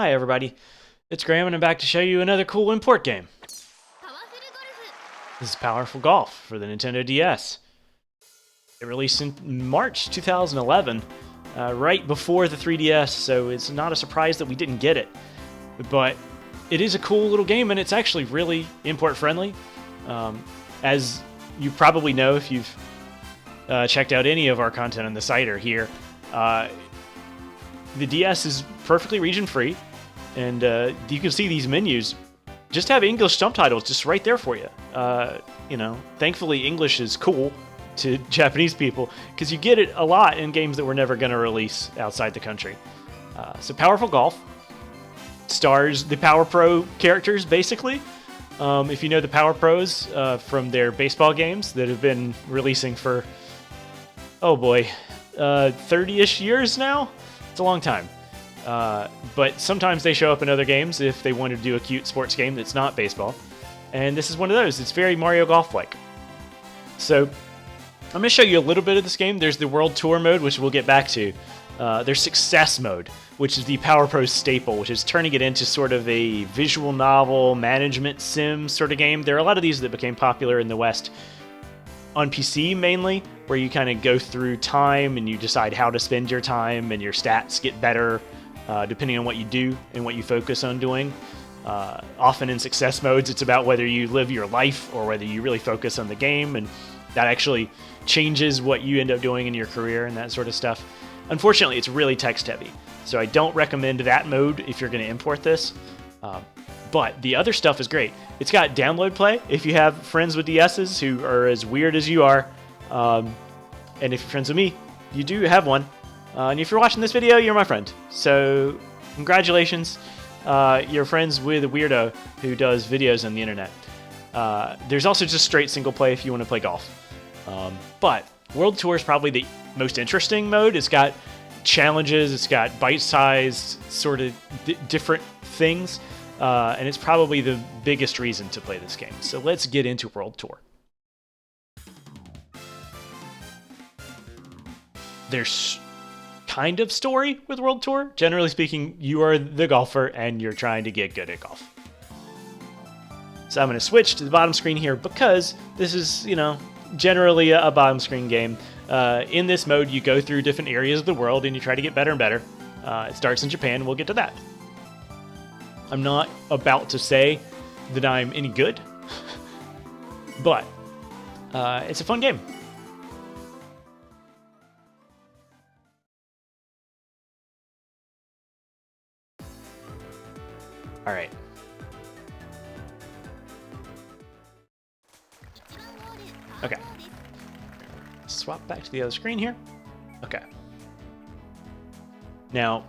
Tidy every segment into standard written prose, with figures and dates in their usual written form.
Hi everybody, it's Graham and I'm back to show you another cool import game. This is Powerful Golf for the Nintendo DS. It released in March 2011, right before the 3DS, so it's not a surprise that we didn't get it. But it is a cool little game and it's actually really import friendly. As you probably know if you've checked out any of our content on the site or here, the DS is perfectly region free. And you can see these menus just have English subtitles just right there for you. Thankfully English is cool to Japanese people because you get it a lot in games that we're never going to release outside the country. So Powerful Golf stars the Power Pro characters, basically. If you know the Power Pros from their baseball games that have been releasing for, 30-ish years now? It's a long time. But sometimes they show up in other games if they want to do a cute sports game that's not baseball. And this is one of those. It's very Mario Golf-like. So I'm going to show you a little bit of this game. There's the World Tour mode, which we'll get back to. There's Success mode, which is the Power Pro staple, which is turning it into sort of a visual novel, management sim sort of game. There are a lot of these that became popular in the West on PC mainly, where you kind of go through time and you decide how to spend your time and your stats get better depending on what you do and what you focus on doing. Often in success modes, it's about whether you live your life or whether you really focus on the game, and that actually changes what you end up doing in your career and that sort of stuff. Unfortunately, it's really text heavy, so I don't recommend that mode if you're going to import this. But the other stuff is great. It's got download play if you have friends with DSs who are as weird as you are. And if you're friends with me, you do have one. And if you're watching this video, you're my friend. So congratulations. You're friends with a weirdo who does videos on the internet. There's also just straight single play if you want to play golf. But World Tour is probably the most interesting mode. It's got challenges. It's got bite-sized sort of different things. And it's probably the biggest reason to play this game. So let's get into World Tour. There's kind of story with World Tour. Generally speaking, you are the golfer and you're trying to get good at golf. So I'm going to switch to the bottom screen here because this is, generally a bottom screen game. In this mode, you go through different areas of the world and you try to get better and better. It starts in Japan. We'll get to that. I'm not about to say that I'm any good, but it's a fun game. All right. Okay. Swap back to the other screen here. Okay. Now,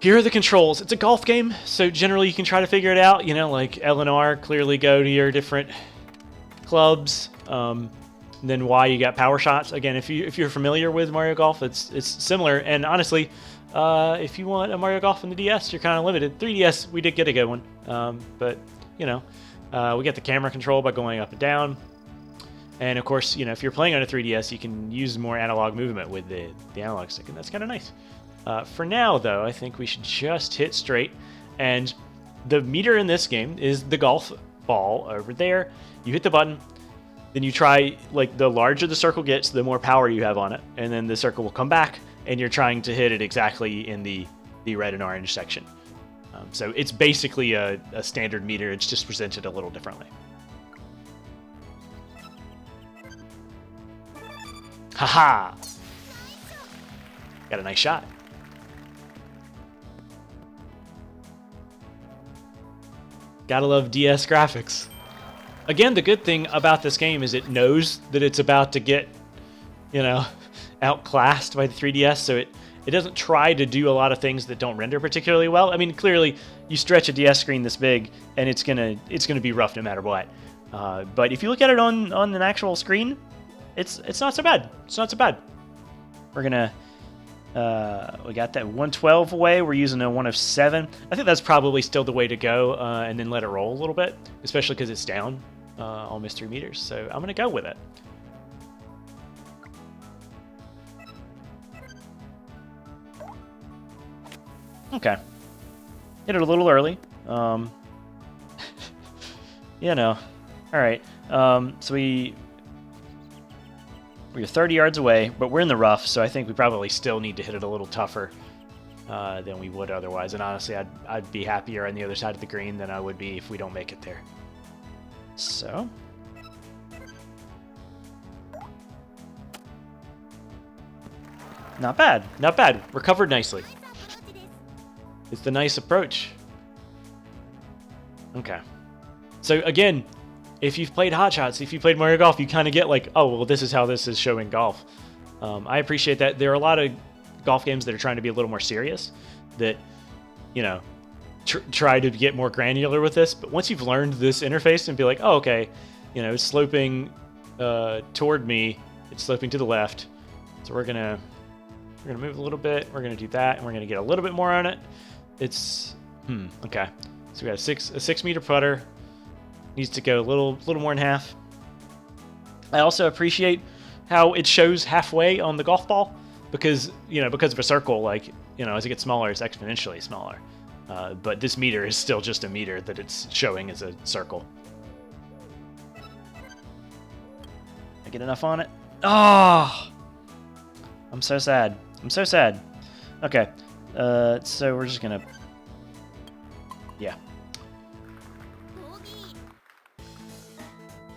here are the controls. It's a golf game, so generally you can try to figure it out. Like L and R, clearly go to your different clubs. Then Y, you got power shots. Again, if you're familiar with Mario Golf, it's similar. And honestly, if you want a Mario Golf on the DS, you're kind of limited. 3DS, we did get a good one, but we get the camera control by going up and down. And of course, if you're playing on a 3DS, you can use more analog movement with the analog stick, and that's kind of nice. For now, though, I think we should just hit straight. And the meter in this game is the golf ball over there. You hit the button, then you try, the larger the circle gets, the more power you have on it. And then the circle will come back, and you're trying to hit it exactly in the red and orange section. So it's basically a standard meter. It's just presented a little differently. Haha! Got a nice shot. Gotta love DS graphics. Again, the good thing about this game is it knows that it's about to get, outclassed by the 3DS, so it doesn't try to do a lot of things that don't render particularly well. I mean, clearly, you stretch a DS screen this big, and it's gonna be rough no matter what. But if you look at it on an actual screen, it's not so bad. It's not so bad. We're gonna we got that 112 away. We're using a 1 of 7. I think that's probably still the way to go, and then let it roll a little bit, especially because it's down almost 3 meters. So I'm gonna go with it. Okay. Hit it a little early. You know. All right. So we're 30 yards away, but we're in the rough, so I think we probably still need to hit it a little tougher than we would otherwise. And honestly, I'd be happier on the other side of the green than I would be if we don't make it there. So. Not bad. Not bad. Recovered nicely. It's the nice approach. Okay. So again, if you've played Hot Shots, if you played Mario Golf, you kind of get like, oh, well, this is how this is showing golf. I appreciate that. There are a lot of golf games that are trying to be a little more serious, that, you know, try to get more granular with this. But once you've learned this interface and be like, oh, okay, you know, it's sloping toward me, it's sloping to the left. So we're gonna move a little bit. We're gonna do that, and we're gonna get a little bit more on it. It's okay. So we got a 6 meter putter. Needs to go a little more than half. I also appreciate how it shows halfway on the golf ball, because, you know, because of a circle, like, you know, as it gets smaller, it's exponentially smaller. But this meter is still just a meter that it's showing as a circle. I get enough on it? Oh! I'm so sad. I'm so sad. Okay. So we're just gonna... Yeah.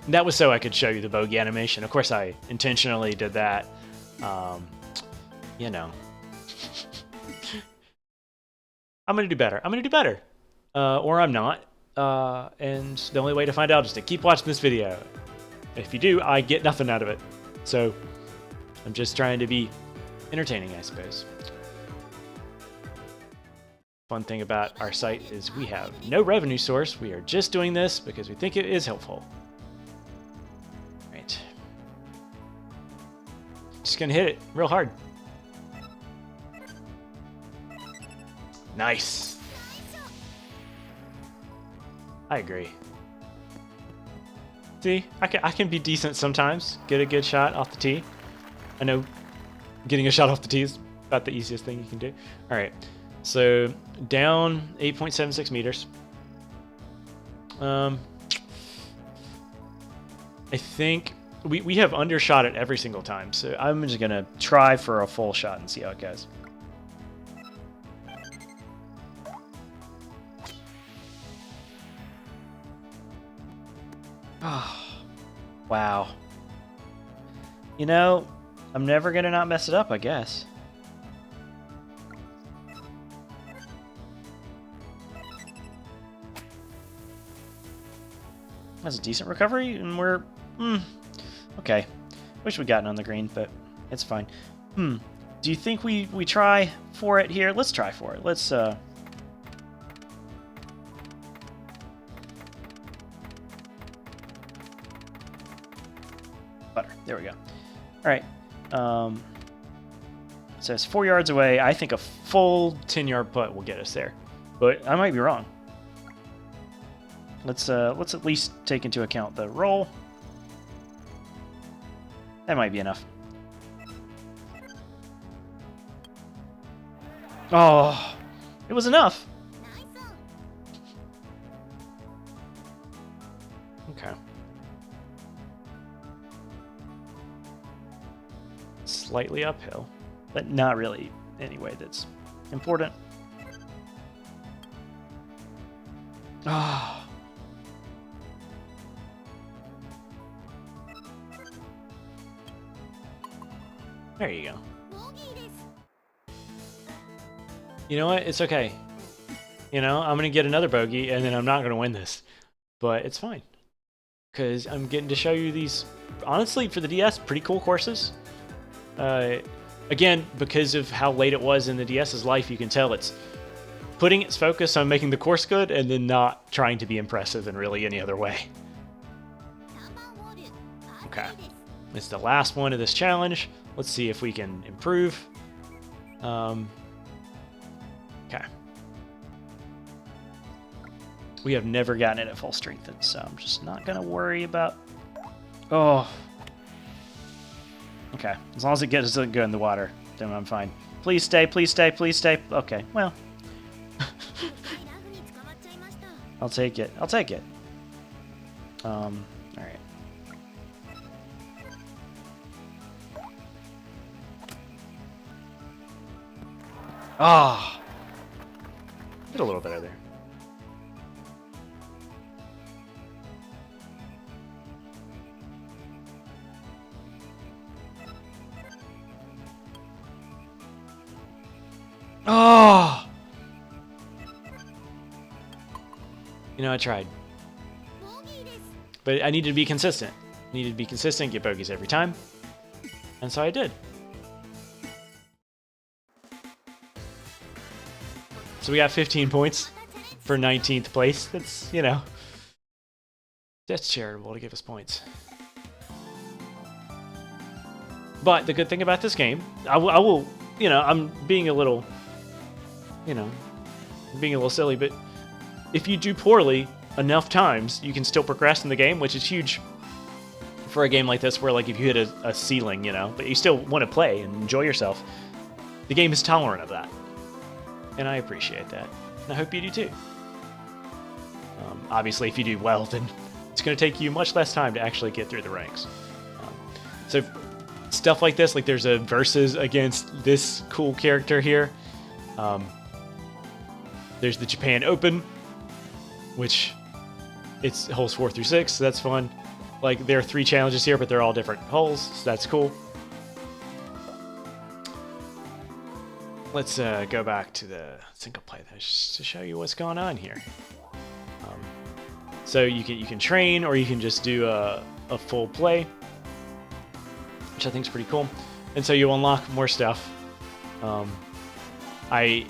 That was so I could show you the bogey animation. Of course, I intentionally did that. You know. I'm going to do better. I'm going to do better. Or I'm not. And the only way to find out is to keep watching this video. If you do, I get nothing out of it. So I'm just trying to be entertaining, I suppose. One thing about our site is we have no revenue source. We are just doing this because we think it is helpful. Right. Just gonna hit it real hard. Nice. I agree. See, I can be decent sometimes. Get a good shot off the tee. I know getting a shot off the tee is about the easiest thing you can do. All right. So down 8.76 meters. I think we have undershot it every single time. So I'm just going to try for a full shot and see how it goes. Oh, wow. You know, I'm never going to not mess it up, I guess. That's a decent recovery, and we're... okay. Wish we'd gotten on the green, but it's fine. Do you think we try for it here? Let's try for it. Let's, Butter. There we go. All right. So it's 4 yards away. I think a full 10-yard putt will get us there, but I might be wrong. Let's at least take into account the roll. That might be enough. Oh, it was enough. Okay. Slightly uphill, but not really any way that's important. Ah. Oh. There you go. You know what? It's okay. You know, I'm going to get another bogey, and then I'm not going to win this. But it's fine. Because I'm getting to show you these, honestly, for the DS, pretty cool courses. Again, because of how late it was in the DS's life, you can tell it's putting its focus on making the course good, and then not trying to be impressive in really any other way. Okay. It's the last one of this challenge. Let's see if we can improve. Okay. We have never gotten it at full strength, so I'm just not going to worry about... Oh. Okay. As long as it doesn't go in the water, then I'm fine. Please stay, please stay, please stay. Okay, well. I'll take it. I'll take it. All right. Ah, did a little better there. Oh! You know, I tried. But I needed to be consistent. Needed to be consistent, get bogeys every time. And so I did. So we got 15 points for 19th place. That's, you know, that's charitable to give us points. But the good thing about this game, I will, you know, I'm being a little, you know, being a little silly, but if you do poorly enough times, you can still progress in the game, which is huge for a game like this, where like if you hit a ceiling, you know, but you still want to play and enjoy yourself, the game is tolerant of that. And I appreciate that. And I hope you do too. Obviously, if you do well, then it's going to take you much less time to actually get through the ranks. So stuff like this, like there's a versus against this cool character here. There's the Japan Open, which it's holes 4 through 6, so that's fun. Like there are 3 challenges here, but they're all different holes, so that's cool. Let's go back to the single play just to show you what's going on here. So you can train, or you can just do a full play, which I think is pretty cool. And so you unlock more stuff. I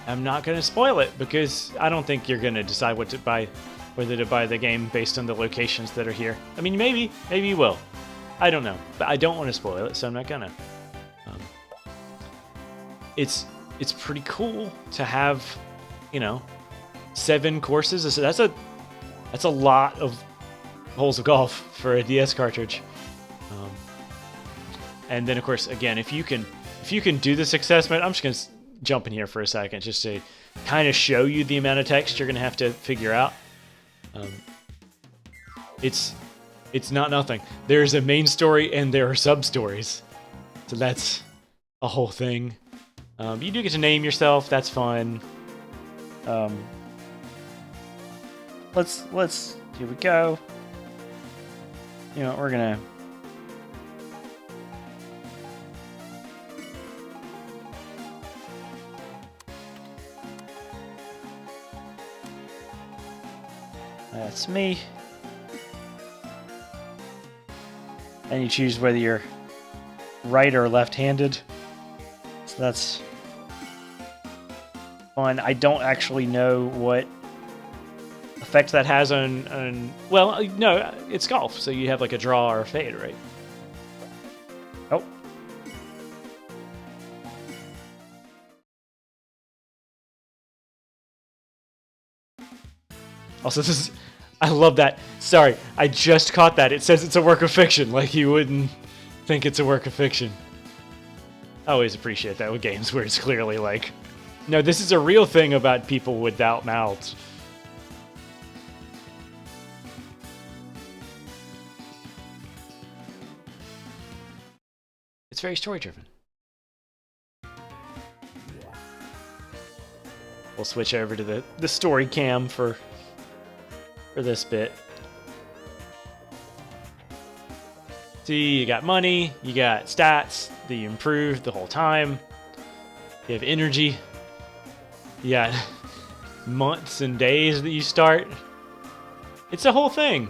am not going to spoil it because I don't think you're going to decide what to buy, whether to buy the game based on the locations that are here. I mean, maybe you will. I don't know, but I don't want to spoil it, so I'm not gonna. It's pretty cool to have, you know, 7 courses. So that's a lot of holes of golf for a DS cartridge. And then of course, again, if you can do the success mode, I'm just gonna jump in here for a second just to kind of show you the amount of text you're gonna have to figure out. It's not nothing. There's a main story and there are sub stories, so that's a whole thing. You do get to name yourself. That's fun. Let's here we go. You know, we're gonna. That's me. And you choose whether you're right or left-handed. So that's fun. I don't actually know what effect that has on well, no, it's golf, so you have like a draw or a fade, right? Oh. Also, this is... I love that. Sorry, I just caught that. It says it's a work of fiction, like you wouldn't think it's a work of fiction. I always appreciate that with games where it's clearly like, no, this is a real thing about people without mouths. It's very story-driven. We'll switch over to the story cam for this bit. See, you got money, you got stats that you improve the whole time. You have energy. You got months and days that you start. It's a whole thing.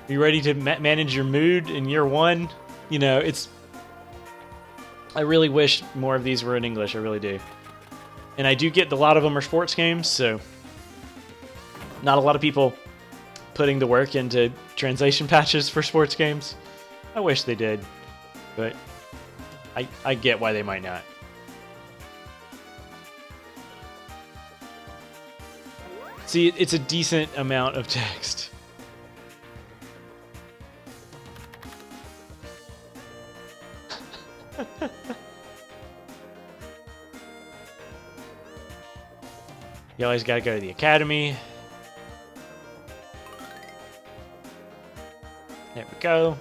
Are you ready to manage your mood in year 1? You know, it's... I really wish more of these were in English, I really do. And I do get a lot of them are sports games, so not a lot of people putting the work into translation patches for sports games. I wish they did, but I get why they might not. See, it's a decent amount of text. You always gotta go to the academy. go.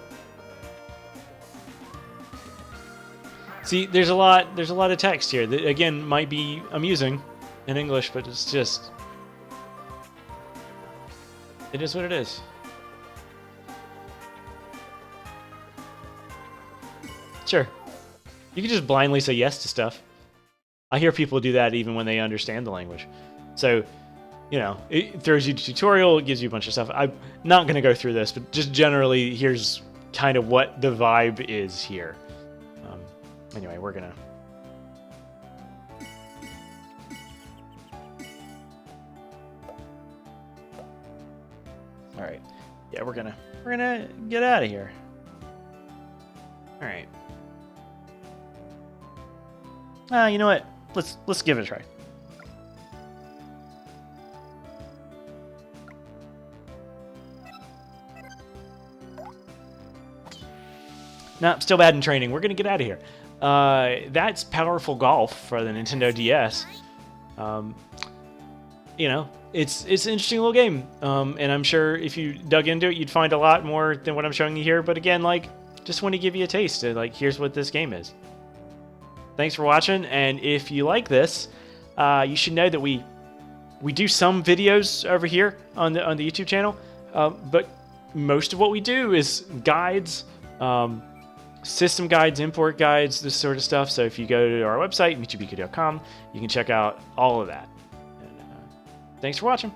See, there's a lot of text here that again might be amusing in English, but it's just, it is what it is. Sure. You can just blindly say yes to stuff. I hear people do that even when they understand the language. So, you know, it throws you to tutorial, it gives you a bunch of stuff. I'm not going to go through this, but just generally, here's kind of what the vibe is here. Anyway, we're going to... All right. Yeah, we're gonna get out of here. All right. You know what? Let's give it a try. Nah, still bad in training. We're gonna get out of here. That's Powerful Golf for the Nintendo DS. You know, it's an interesting little game, and I'm sure if you dug into it, you'd find a lot more than what I'm showing you here. But again, like, just want to give you a taste of, like, here's what this game is. Thanks for watching, and if you like this, you should know that we do some videos over here on the YouTube channel, but most of what we do is guides, system guides, import guides, this sort of stuff. So if you go to our website, michibiku.com, you can check out all of that. And, thanks for watching.